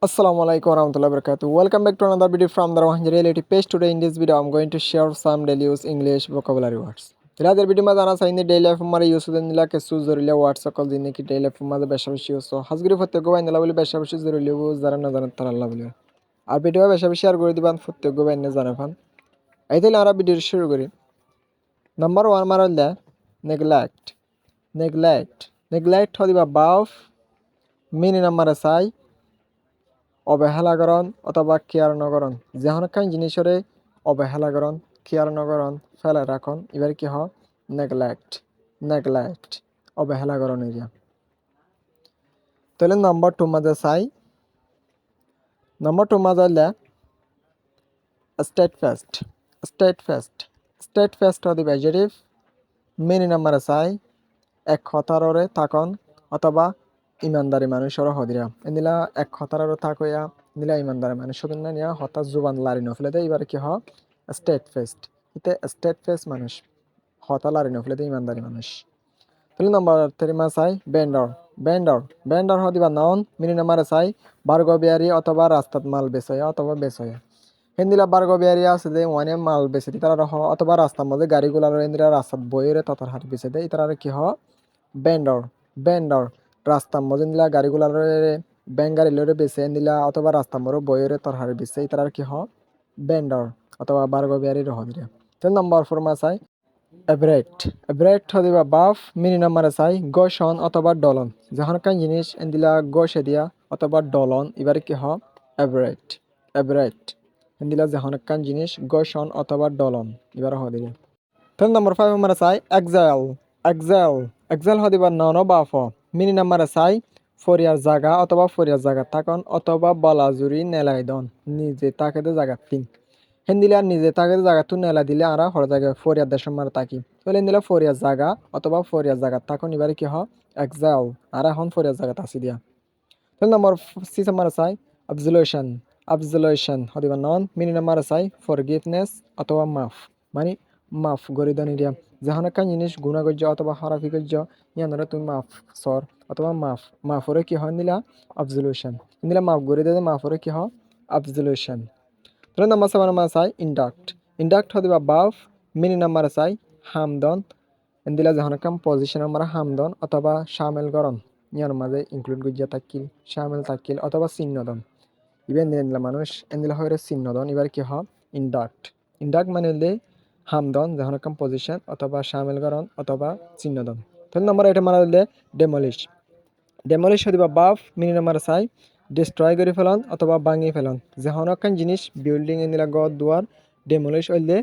Assalamualaikum warahmatullahi wabarakatuh. Welcome back to another video from the Rohan Reality page. Today in this video I'm going to share some daily use English vocabulary words. इलादर video में जाना चाहिए daily life हमारे use होने निला के सूज जरूरी है व्हाट्सएप कॉल देने की डेली लाइफ हमारे बेशक यूज हो हज़गरी फत्ते को वाइन लावली बेशक जरूरी है वो ज़रा न ज़रा तरह लावली আর ভিডিও বেশি বেশি আর করে দিবান প্রত্যেক বাইনে জানা ফান আইতাইলে আমরা ভিডিও শুরু করি নাম্বার 1 মারলে নেগলেক্ট নেগলেক্ট নেগলেক্ট হদিবা বাফ মিনি নাম্বার সাই অবহেলাকরণ অথবা কেয়ার নকরণ যেহনকান জিনিসরে অবহেলাকরণ কেয়ার নকরণ ফেলে রাখন এবার কি হয় নেগলেক্ট নেগলেক্ট অবহেলাকরণ এরিয়া তাহলে নম্বর 2 মাঝে চাই নম্বর 2 মাঝে হলে স্টেটফাস্ট স্টেটফাস্ট স্টেটফাস্ট হতে অ্যাডজেক্টিভ মেনি নাম্বারে চাই এক কথারে থাকন অথবা ইমানদারি মানুষের হদিরা এনিলা এক কথার থাকইয়া নিলা ইমানদারি মানুষ না নিয়া হঠাৎ জুবান লারি নফলে দে এবার কি হ স্টেট ফেস্ট ইতে স্টেট ফেস্ট মানুষ হতা লারি নফলে দে ইমানদারি মানুষ তাহলে নম্বর 3 মা চাই বেন্ডর বেন্ডর বেন্ডর হদিবা নন মিনি নাম্বারে চাই বার্গবিয়ারি অথবা রাস্তাত মাল বেচয়া অথবা বেচয়া হেন্দিলা বার্গবিয়ারি আছে যে ওয়ানে মাল বেচে তারা রহ অথবা রাস্তার মধ্যে গাড়িগুলার হেন্দিলা রাস্তাত বইরে ততর হাত বেচে দেয় তারা কি হ বেন্ডর বেন্ডর রাস্তার মধ্যে নিলা গাড়িগুলার ব্যাঙ্গারি লড়ে বেছে নিলা অথবা রাস্তার মধ্যে বইরে তরহারি বেছে তার কি হ বেন্ডর অথবা বার্গবিয়ারি রহ দিলে তো নম্বর 4 মা চাই এব্রেট এব্রেট হদিবা বাফ মিনি নাম্বারে চাই গশন অথবা ডলন যখনকান জিনিস এন্দিলা গসে দিয়া অথবা ডলন এবার কি হ এব্রেট এব্রেট এন্দিলা যখনকান জিনিস গশন অথবা ডলন এবার হ দিলে তো নম্বর 5 আমরা চাই এক্সাইল এক্সাইল এক্সাইল হদিবা নন বাফ মিনি নাম্বারে চাই ফরিয়ার জায়গা অথবা ফরিয়ার জায়গা থাকন অথবা বলাজুরি নেলাইদন নিজে তাকে জায়গা তিন হেন্দিলে আর নিজে তাকে জায়গা তু নেলা দিলে আর হর জায়গায় ফরিয়ার দেশের মার থাকি তাহলে হেন্দিলে ফরিয়ার জায়গা অথবা ফরিয়ার জায়গা থাকুন এবারে কি হ এক্সাইল আর এখন ফরিয়ার জায়গা আসি দিয়া তাহলে নম্বর 6 নাম্বার চাই অবজুলেশন অবজুলেশন হদিবা নন মিনি নাম্বার চাই ফরগিভনেস অথবা মাফ মানে মাফ গরিদন এরিয়া যখন একটা জিনিস গুণা গজ্য অথবা হরাফি গজ্য ইয়ানরা তুমি মাফ সর অথবা মাফ মাফরে কি হয় নিলা অবজুলেশন নিলা মাফ গরি দে মাফরে কি হয় অবজুলেশন তাহলে নাম্বার 7 নাম্বার চাই ইন্ডাক্ট ইন্ডাক্ট হদিবা বাফ মিনি নাম্বার চাই হামদন এন্দিলা যখন কাম পজিশন আমরা হামদন অথবা শামিল গরন ইয়ার মাঝে ইনক্লুড গজ্য তাকিল শামিল তাকিল অথবা চিহ্নদন ইভেন দিলা মানুষ এন্দিলা হয় চিহ্নদন এবার কি হয় ইন্ডাক্ট ইন্ডাক্ট মানে হামদন যখন কাম পজিশন অথবা শামিল গরন অথবা চিহ্নদন তাহলে নম্বর 8 মারা দিলে ডেমলিশ ডেমলিশ হদিবা বাফ মিনি নাম্বার চাই ডিস্ট্রয় করে ফেলন অথবা ভাঙিয়ে ফেলন যখন একটা জিনিস বিল্ডিং এনিলা গড় দুয়ার ডেমলিশ হইলে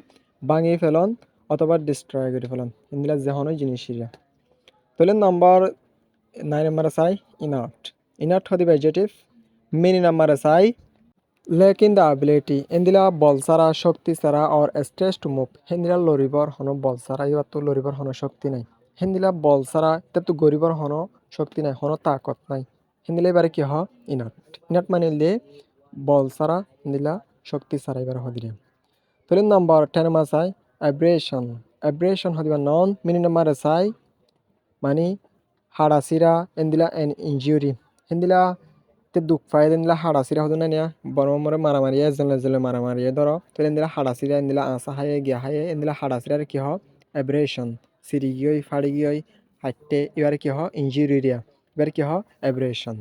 ভাঙিয়ে ফেলন অথবা ডিস্ট্রয় করে ফেলন এনিলা যখন জিনিস তাহলে নম্বর 9 নাম্বার চাই ইনার্ট ইনার্ট হদিবা অ্যাডজেক্টিভ মিনি নাম্বার চাই লেকিন দ্য অ্যাবিলিটি এন্দিলা বল ছাড়া শক্তি ছাড়া আর স্ট্রেস টু মুভ হেন্দিলা লরিবর হনো বল ছাড়া এবার তো লরিবর হনো শক্তি নাই হেন্দিলা বল ছাড়া এটা তো গরিবর হনো শক্তি নাই হনো তাকত নাই হেন্দিলা এবারে কি হ ইনাট ইনাট মানে বল ছাড়া হেন্দিলা শক্তি ছাড়া এবার হদিলে তাহলে নাম্বার 10 মা চাই অ্যাব্রেশন অ্যাব্রেশন হদিবা নন মিনি নাম্বারে চাই মানে হাড়াচিরা এন্দিলা এন ইনজুরি হেন্দিলা তে দুঃখ পাই দিলা হাড়াচিরা হতো না নিয়া বড় মরে মারামারি এজলে এজলে মারামারি ধরো তাহলে এন্দিলা হাড়াচিরা এন্দিলা আঁচা হাইয়ে গিয়া হাইয়ে এন্দিলা হাড়াচিরার কি হ অ্যাব্রেশন সিরি গিয়ে ফাড়ি গিয়ে হাঁটতে এবারে কি হ ইঞ্জুরি এরিয়া এবার কি হ অ্যাব্রেশন